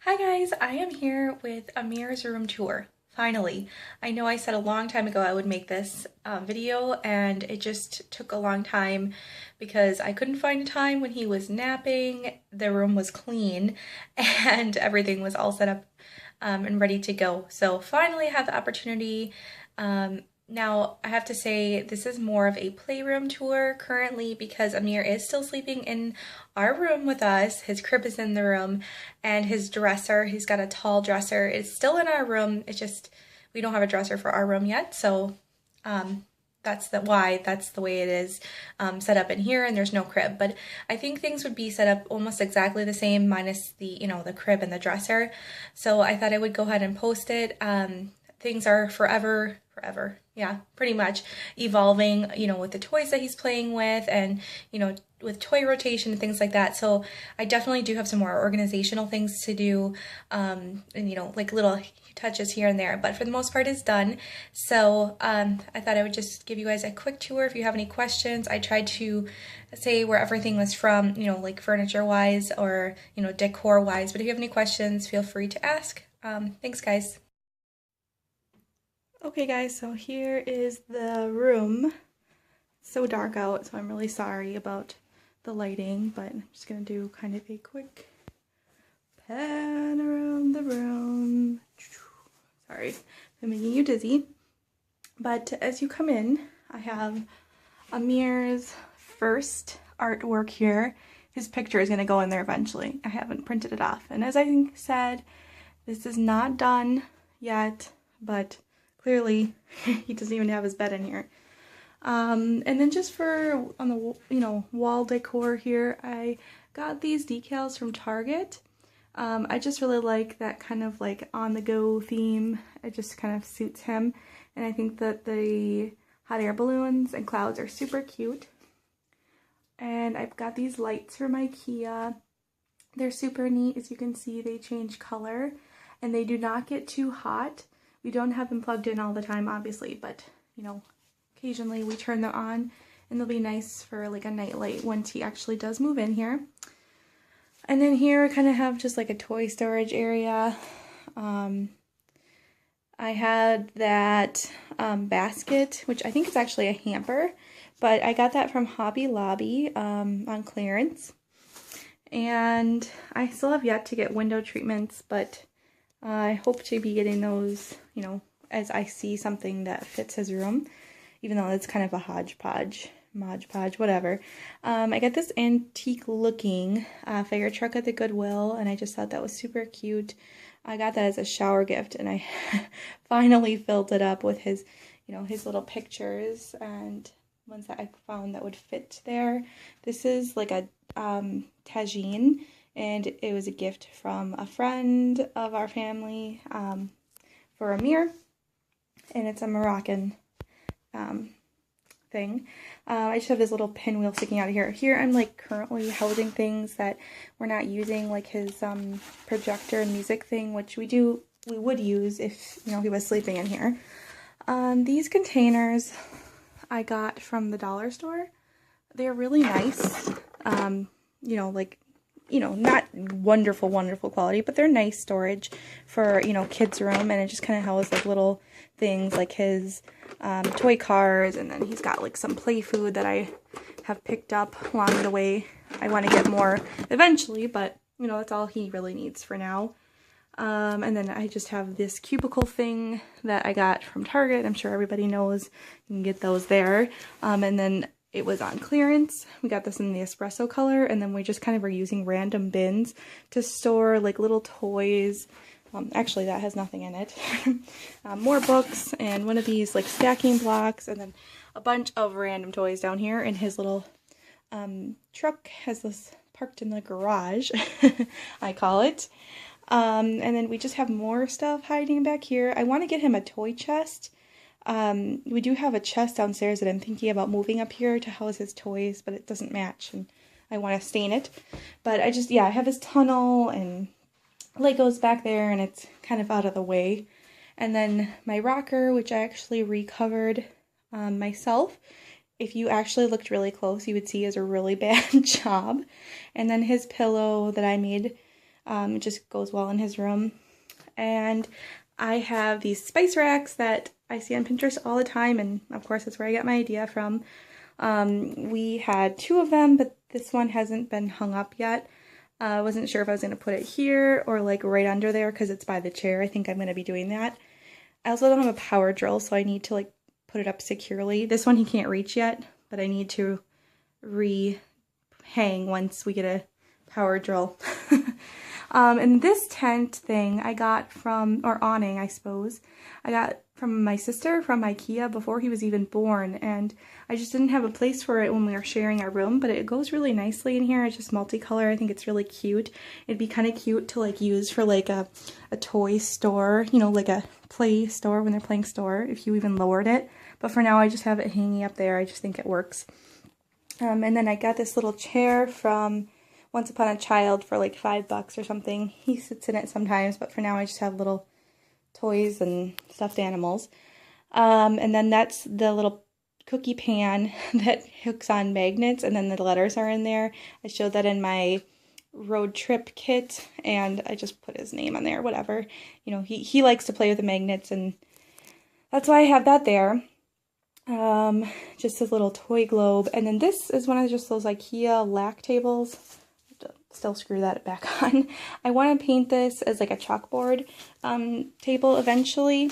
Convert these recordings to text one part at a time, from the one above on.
Hi guys, I am here with Amir's room tour. Finally. I know I said a long time ago I would make this video and it just took a long time because I couldn't find time when he was napping, the room was clean, and everything was all set up and ready to go. So finally I have the opportunity. Now, I have to say, this is more of a playroom tour currently because Amir is still sleeping in our room with us. His crib is in the room, and his dresser, he's got a tall dresser, is still in our room. It's just, we don't have a dresser for our room yet, so that's the way it is set up in here, and there's no crib. But I think things would be set up almost exactly the same minus the crib and the dresser. So I thought I would go ahead and post it. Things are forever, yeah, pretty much evolving, with the toys that he's playing with and, with toy rotation and things like that. So I definitely do have some more organizational things to do, and, like little touches here and there, but for the most part it's done. So I thought I would just give you guys a quick tour. If you have any questions, I tried to say where everything was from, like furniture wise or, decor wise, but if you have any questions, feel free to ask. Thanks guys. Okay guys, so here is the room. It's so dark out, so I'm really sorry about the lighting, but I'm just gonna do kind of a quick pan around the room. Sorry, I'm making you dizzy. But as you come in, I have Amir's first artwork here. His picture is gonna go in there eventually. I haven't printed it off. And as I said, this is not done yet, but clearly he doesn't even have his bed in here. And then just for on the wall decor here, I got these decals from Target. I just really like that kind of like on the go theme. It just kind of suits him, and I think that the hot air balloons and clouds are super cute. And I've got these lights from IKEA. They're super neat. As you can see, they change color and they do not get too hot. We don't have them plugged in all the time, obviously, but, occasionally we turn them on, and they'll be nice for, like, a nightlight once he actually does move in here. And then here I kind of have just, like, a toy storage area. I had that basket, which I think is actually a hamper, but I got that from Hobby Lobby on clearance. And I still have yet to get window treatments, but I hope to be getting those, as I see something that fits his room, even though it's kind of a hodgepodge, whatever. I got this antique looking fire truck at the Goodwill, and I just thought that was super cute. I got that as a shower gift, and I finally filled it up with his, his little pictures and ones that I found that would fit there. This is like a tagine, and it was a gift from a friend of our family for Amir, and it's a Moroccan thing. I just have this little pinwheel sticking out of here. Here I'm like currently housing things that we're not using, like his projector and music thing, which we would use if he was sleeping in here. These containers I got from the dollar store. They're really nice. Not wonderful quality, but they're nice storage for, kids' room, and it just kind of houses like little things like his toy cars, and then he's got like some play food that I have picked up along the way. I want to get more eventually, but, that's all he really needs for now. And then I just have this cubicle thing that I got from Target. I'm sure everybody knows you can get those there. And then it was on clearance. We got this in the espresso color, and then we just kind of are using random bins to store like little toys. Actually, that has nothing in it. More books, and one of these like stacking blocks, and then a bunch of random toys down here. And his little truck has this parked in the garage, I call it. And then we just have more stuff hiding back here. I want to get him a toy chest. We do have a chest downstairs that I'm thinking about moving up here to house his toys, but it doesn't match, and I want to stain it. But I have his tunnel and Legos back there, and it's kind of out of the way. And then my rocker, which I actually recovered myself. If you actually looked really close, you would see is a really bad job. And then his pillow that I made It just goes well in his room. And I have these spice racks that I see on Pinterest all the time, and of course that's where I got my idea from. We had 2 of them, but this one hasn't been hung up yet. I wasn't sure if I was going to put it here or like right under there because it's by the chair. I think I'm going to be doing that. I also don't have a power drill, so I need to like put it up securely. This one he can't reach yet, but I need to re-hang once we get a power drill. And this tent thing I got from, or awning I suppose, I got from my sister from IKEA before he was even born, and I just didn't have a place for it when we were sharing our room, but it goes really nicely in here. It's just multicolor. I think it's really cute. It'd be kind of cute to like use for like a toy store, you know, like a play store when they're playing store, if you even lowered it. But for now I just have it hanging up there. I just think it works. And then I got this little chair from Once Upon a Child for like $5 or something. He sits in it sometimes, but for now I just have little toys and stuffed animals. And then that's the little cookie pan that hooks on magnets, and then the letters are in there. I showed that in my road trip kit, and I just put his name on there, whatever. You know, he likes to play with the magnets, and that's why I have that there. Just a little toy globe. And then this is one of just those IKEA lac tables. Still screw that back on. I want to paint this as like a chalkboard table eventually.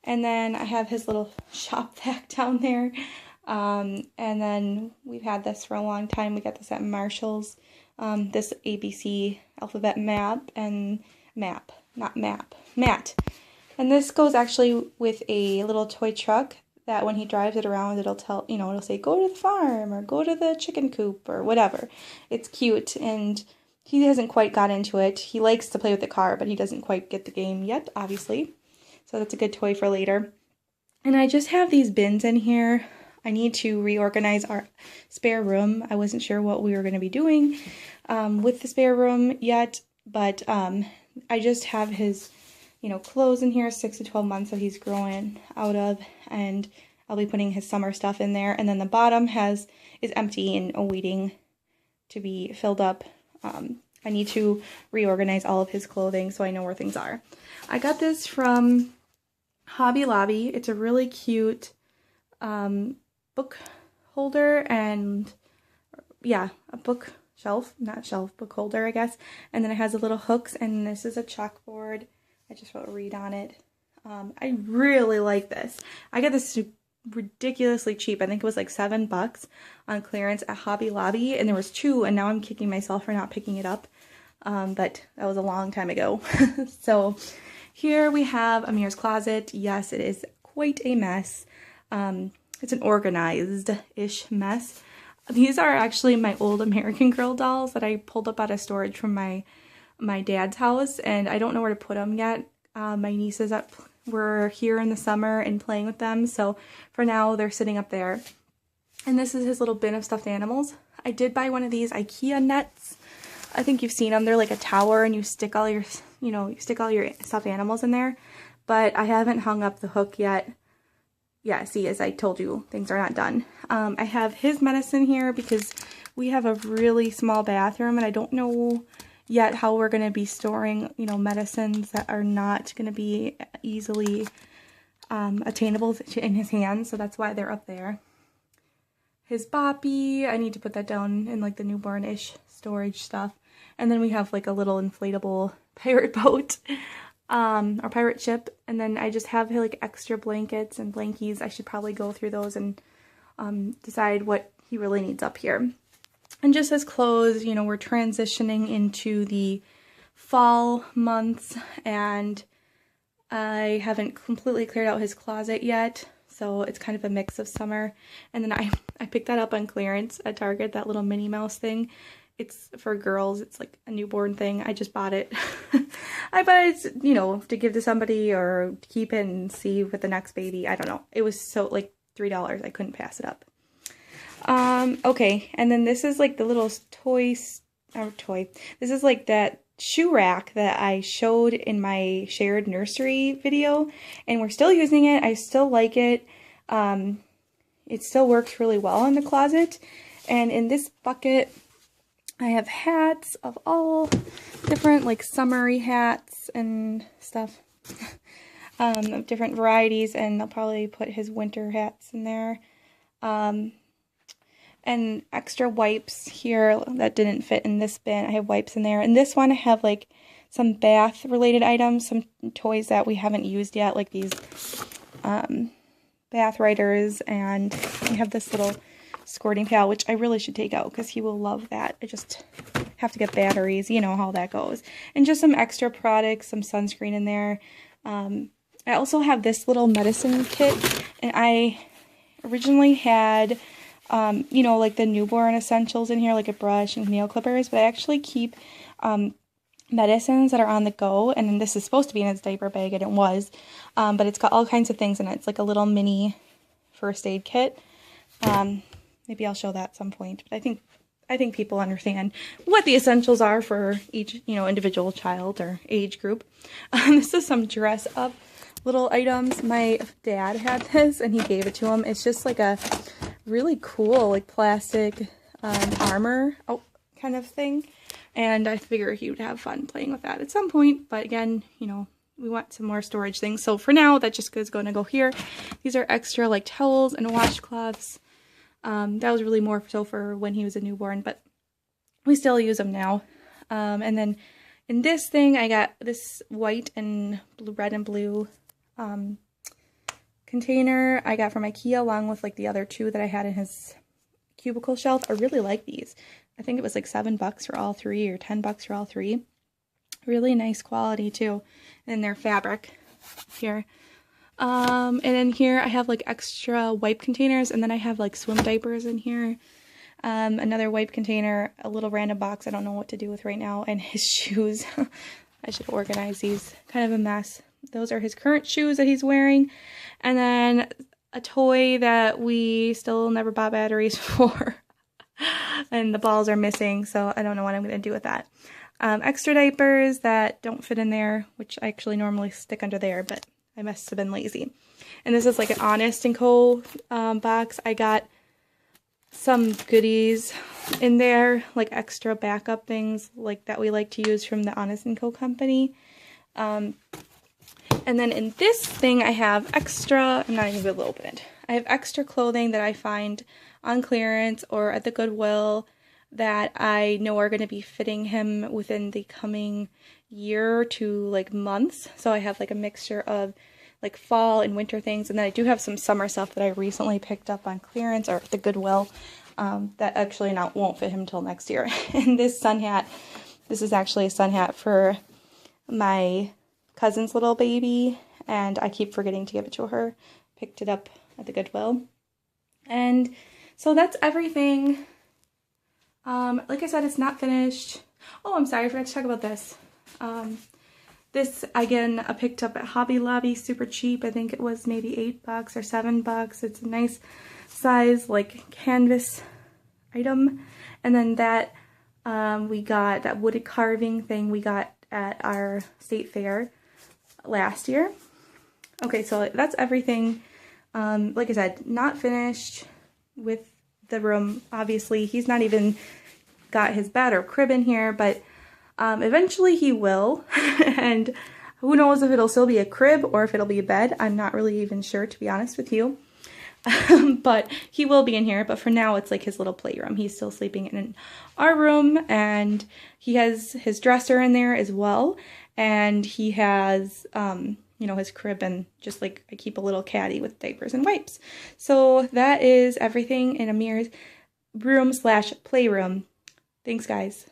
And then I have his little shop vac down there. And then we've had this for a long time. We got this at Marshall's. This ABC alphabet mat. And this goes actually with a little toy truck that when he drives it around, it'll tell, you know, it'll say, go to the farm or go to the chicken coop or whatever. It's cute, and he hasn't quite got into it. He likes to play with the car, but he doesn't quite get the game yet, obviously. So that's a good toy for later. And I just have these bins in here. I need to reorganize our spare room. I wasn't sure what we were going to be doing with the spare room yet, but I just have his, you know, clothes in here, 6 to 12 months that he's growing out of, and I'll be putting his summer stuff in there. And then the bottom is empty and awaiting to be filled up. I need to reorganize all of his clothing so I know where things are. I got this from Hobby Lobby. It's a really cute book holder, and yeah, a book shelf, not shelf, book holder, I guess. And then it has a little hooks, and this is a chalkboard. I just wrote read on it. I really like this. I got this ridiculously cheap. I think it was like $7 on clearance at Hobby Lobby, and there was 2, and now I'm kicking myself for not picking it up. But that was a long time ago. So here we have Amir's closet. Yes, it is quite a mess. It's an organized-ish mess. These are actually my old American Girl dolls that I pulled up out of storage from my dad's house, and I don't know where to put them yet. My nieces were here in the summer and playing with them, so for now they're sitting up there. And this is his little bin of stuffed animals. I did buy one of these IKEA nets. I think you've seen them. They're like a tower, and you stick all your, you stick all your stuffed animals in there. But I haven't hung up the hook yet. Yeah, see, as I told you, things are not done. I have his medicine here because we have a really small bathroom, and I don't know yet how we're going to be storing, medicines that are not going to be easily attainable in his hands, so that's why they're up there. His boppy, I need to put that down in like the newborn-ish storage stuff. And then we have like a little inflatable pirate boat, or pirate ship. And then I just have like extra blankets and blankies. I should probably go through those and decide what he really needs up here. And just as clothes, we're transitioning into the fall months, and I haven't completely cleared out his closet yet, so it's kind of a mix of summer. And then I picked that up on clearance at Target, that little Minnie Mouse thing. It's for girls. It's like a newborn thing. I just bought it. I bought it, to give to somebody or to keep it and see with the next baby. I don't know. It was so like $3. I couldn't pass it up. Okay, and then this is like the little This is like that shoe rack that I showed in my shared nursery video, and we're still using it. I still like it. It still works really well in the closet. And in this bucket, I have hats of all different, like, summery hats and stuff. Of different varieties, and I'll probably put his winter hats in there. And extra wipes here that didn't fit in this bin. I have wipes in there. And this one I have like some bath related items, some toys that we haven't used yet, like these bath riders, and we have this little squirting pail, which I really should take out because he will love that. I just have to get batteries, you know how that goes. And just some extra products, some sunscreen in there. I also have this little medicine kit, and I originally had you know, like the newborn essentials in here, like a brush and nail clippers, but I actually keep medicines that are on the go, and then this is supposed to be in his diaper bag, and it was, but it's got all kinds of things in it. It's like a little mini first aid kit. Maybe I'll show that at some point, but I think people understand what the essentials are for each, you know, individual child or age group. This is some dress up little items. My dad had this, and he gave it to him. It's just like a really cool, like, plastic armor kind of thing, and I figure he would have fun playing with that at some point. But again, you know, we want some more storage things, so for now that just is going to go here. These are extra, like, towels and washcloths. That was really more so for when he was a newborn, but we still use them now. And then in this thing I got this white and blue, red and blue container I got from IKEA, along with like the other two that I had in his cubicle shelf. I really like these. I think it was like $7 for all three, or $10 for all three. Really nice quality too, and they're fabric here. And then here I have like extra wipe containers, and then I have like swim diapers in here. Another wipe container, a little random box I don't know what to do with right now, and his shoes. I should organize these. Kind of a mess. Those are his current shoes that he's wearing. And then a toy that we still never bought batteries for. And the balls are missing, so I don't know what I'm going to do with that. Extra diapers that don't fit in there, which I actually normally stick under there, but I must have been lazy. And this is like an Honest & Co. Box. I got some goodies in there, like extra backup things like that we like to use from the Honest & Co. company. And then in this thing I have extra, I'm not even going to open it. I have extra clothing that I find on clearance or at the Goodwill that I know are going to be fitting him within the coming year to like months. So I have like a mixture of like fall and winter things, and then I do have some summer stuff that I recently picked up on clearance or at the Goodwill that actually won't fit him until next year. And this sun hat, this is actually a sun hat for my cousin's little baby, and I keep forgetting to give it to her. Picked it up at the Goodwill. And so that's everything. Like I said, it's not finished. Oh, I'm sorry, I forgot to talk about this. This, again, I picked up at Hobby Lobby, super cheap. I think it was maybe $8 or $7. It's a nice size, like, canvas item. And then that, we got that wooded carving thing we got at our state fair last year. Okay, so that's everything. Like I said, not finished with the room. Obviously, he's not even got his bed or crib in here, but eventually he will. And who knows if it'll still be a crib or if it'll be a bed. I'm not really even sure, to be honest with you. But he will be in here. But for now, it's like his little playroom. He's still sleeping in our room, and he has his dresser in there as well. And he has, you know, his crib, and just like I keep a little caddy with diapers and wipes. So that is everything in Amir's room / playroom. Thanks, guys.